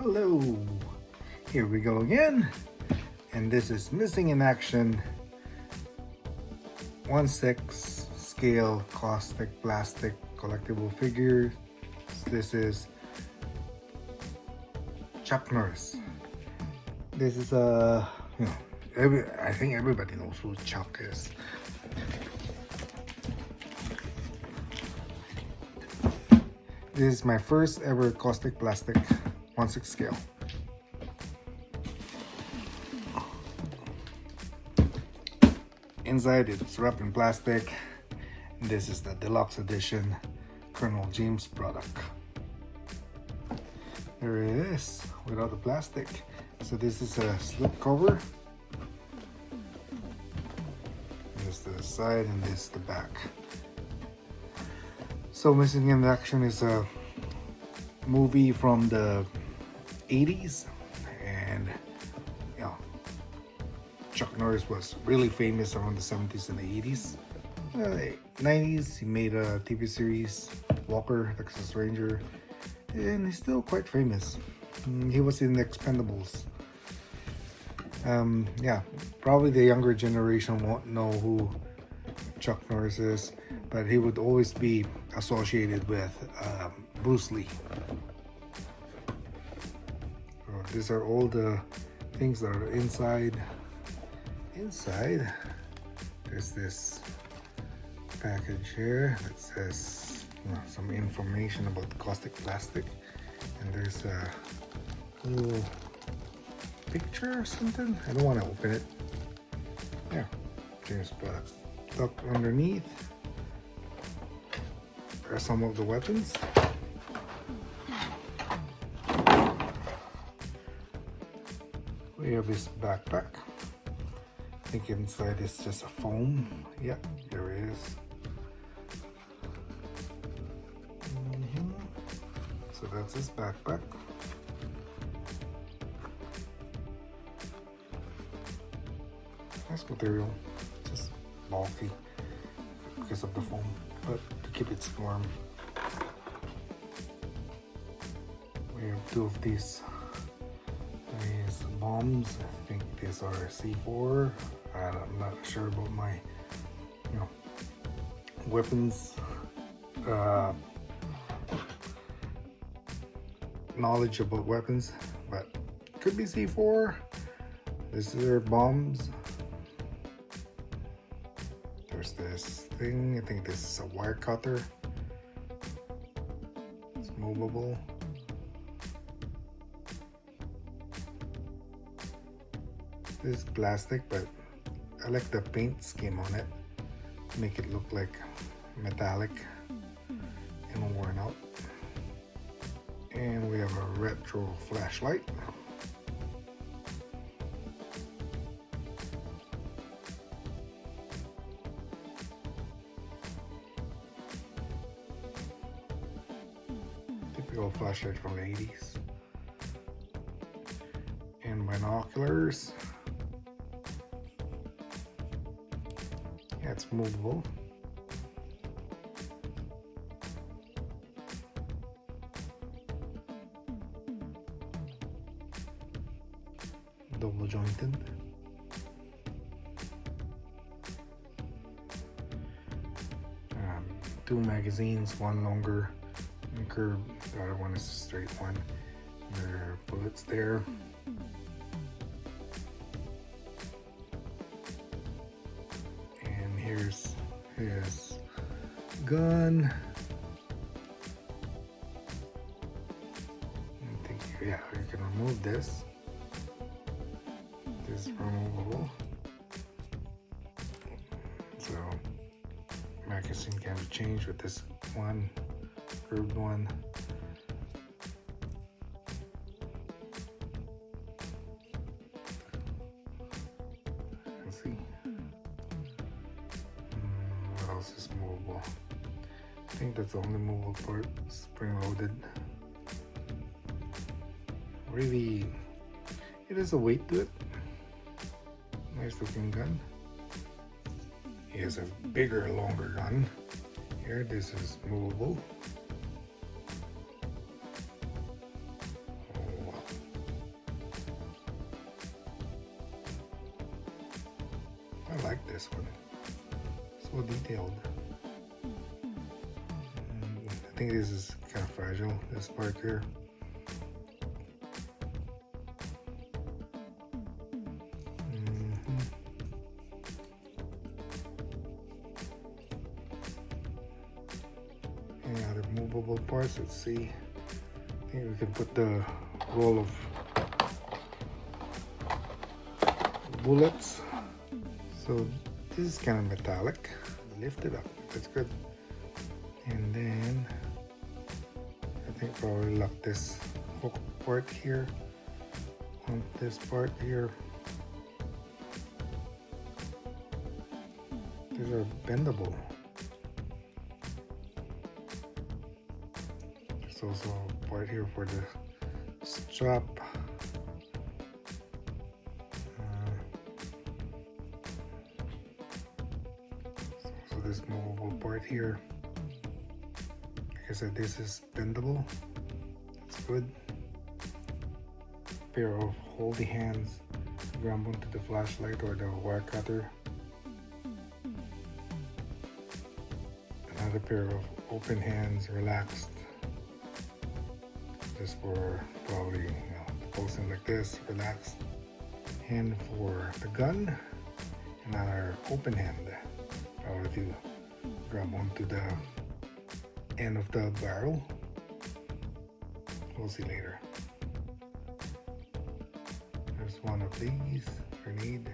Hello, here we go again, and this is Missing in Action 1/6 scale caustic plastic collectible figure. This is Chuck Norris. This is I think everybody knows who Chuck is. This is my first ever caustic plastic 1/6 scale. Inside it's wrapped in plastic. This is the deluxe edition Colonel James Braddock. There it is without the plastic. So this is a slip cover. This is the side and this is the back. So Missing in Action is a movie from the 80s, and Chuck Norris was really famous around the 70s and the 80s. 90s, he made a TV series, Walker, Texas Ranger, and he's still quite famous. He was in the Expendables. Probably the younger generation won't know who Chuck Norris is, but he would always be associated with Bruce Lee. So these are all the things that are inside. Inside, there's this package here that says some information about caustic plastic, and there's a little picture or something. I don't want to open it. Yeah, James Braddock. Tucked underneath are some of the weapons. We have this backpack. I think inside is just a foam. Yeah, there it is. So that's his backpack. Nice material, just bulky because of the foam, but to keep it warm. We have two of these bombs. I think these are C4. I'm not sure about my weapons knowledge about weapons, but could be C4. This is their bombs. There's this thing. I think this is a wire cutter. It's movable. This is plastic, but I like the paint scheme on it. Make it look like metallic and worn out. And we have a retro flashlight. Typical flashlight from the 80s. And binoculars. Yeah, it's movable. Double jointed. Two magazines, one longer and curved, the other one is a straight one. There are bullets there. And here's his gun. I think, yeah, you can remove this. This is removable. So magazine can be changed with this one, curved one. Let's see. What else is movable? I think that's the only movable part. Spring loaded. Really, it has a weight to it. Nice looking gun. He has a bigger, longer gun. Here, this is movable. Oh, wow. I like this one. So detailed. And I think this is kind of fragile, this part here. Any other movable parts? Let's see. I think we can put the roll of bullets. So this is kind of metallic. Lift it up. That's good. And then I think probably lock this hook part here on this part here. These are bendable. There's also a part here for the strap. So this movable part here. Like I said, this is bendable. That's good. Pair of holdy hands. Grab onto the flashlight or the wire cutter. Another pair of open hands, relaxed. Just for probably posing like this, relaxed. Hand for the gun. Another open hand. Probably to grab onto the end of the barrel. We'll see later. There's one of these grenade.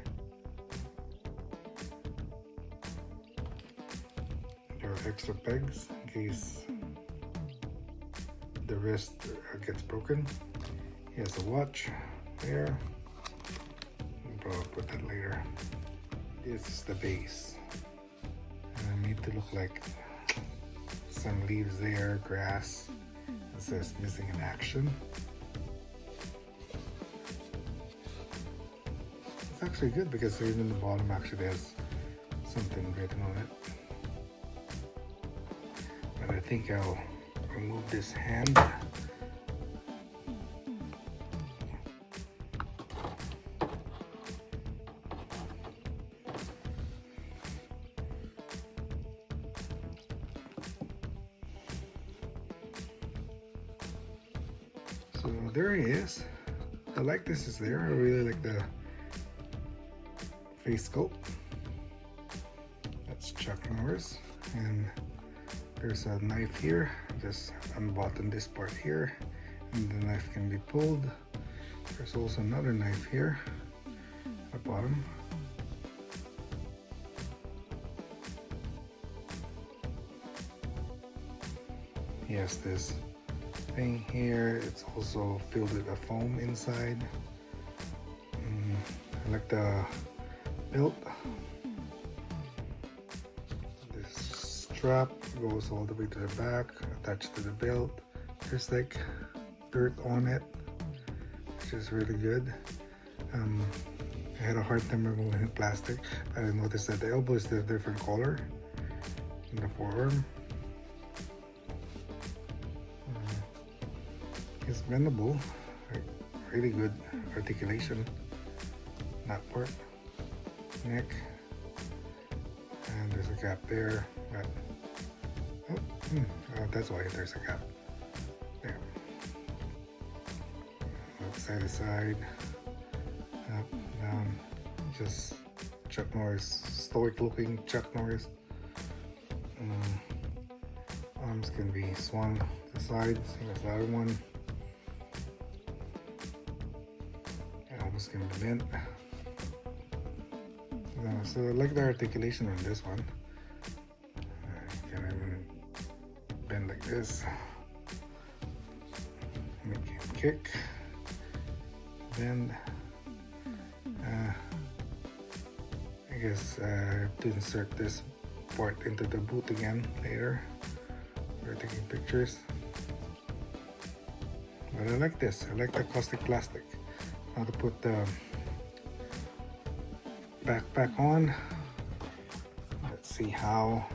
There are extra pegs in case the wrist gets broken. Here's a watch there. I'll probably put that later. This is the base. And I need to look like some leaves there, grass. It says missing in action. It's actually good because even the bottom actually has something written on it. But I think I'll remove this hand. So there he is. I like this is there. I really like the face sculpt. That's Chuck Norris. And there's a knife here. Just unbutton this part here. And the knife can be pulled. There's also another knife here at the bottom. He has this thing here. It's also filled with a foam inside. I like the belt. This strap goes all the way to the back, attached to the belt. There's like dirt on it, which is really good. I had a hard time removing plastic. I noticed that the elbow is a different color in the forearm. It's bendable, like really good articulation. That part, neck, and there's a gap there. But that's why there's a gap there. Side to side, up, down. Just Chuck Norris, stoic-looking Chuck Norris. Arms can be swung to the sides. There's the other one. Elbows can be bent. So I like the articulation on this one. You can even bend like this. Make it kick. Bend. I guess I have to insert this part into the boot again later. We're taking pictures. But I like this. I like the Kaustic Plastik. Now to put the backpack on. Let's see how.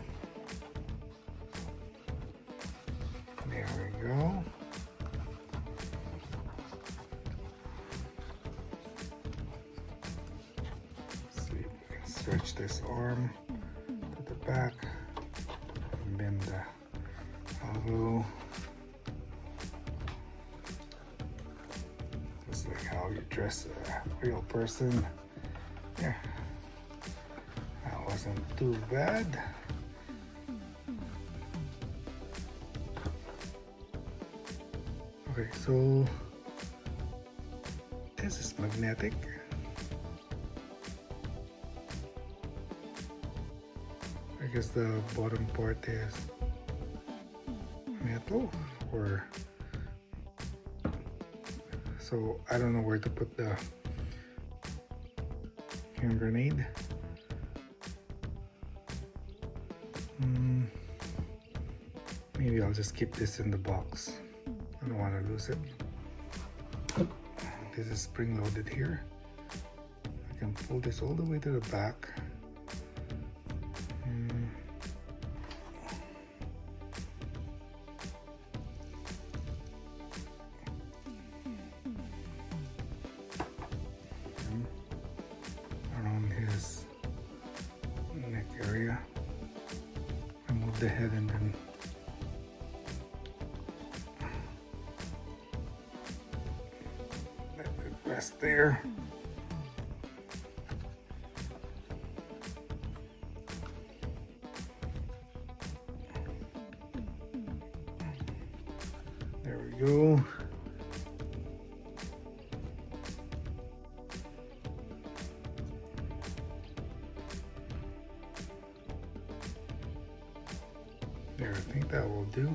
There we go. Let's see if we can stretch this arm to the back and bend the elbow. Just like how you dress a real person. Yeah, that wasn't too bad. Okay, so this is magnetic. I guess the bottom part is metal, or so I don't know where to put the hand grenade. Maybe I'll just keep this in the box. I don't want to lose it. This is spring loaded here. I can pull this all the way to the back. Around his neck area. I move the head and then let it rest there. There we go. There, I think that will do.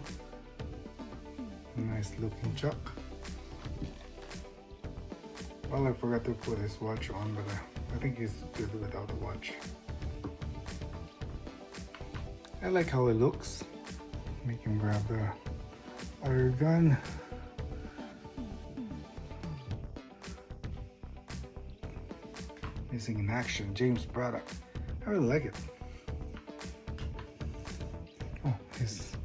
Nice looking chuck. Well, I forgot to put his watch on, but I think he's good without a watch. I like how it looks. Make him grab the other gun. Missing in action, James Braddock. I really like it. Oh, he's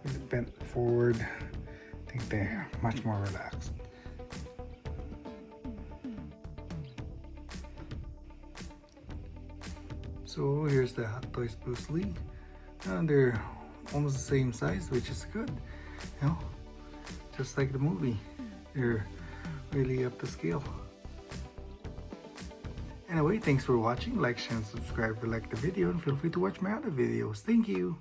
really bent forward. I think they're much more relaxed. So here's the Hot Toys Bruce Lee. They're almost the same size, which is good. You know, just like the movie. They're really up to scale. Anyway, thanks for watching. Like, share, and subscribe if you like the video, and feel free to watch my other videos. Thank you.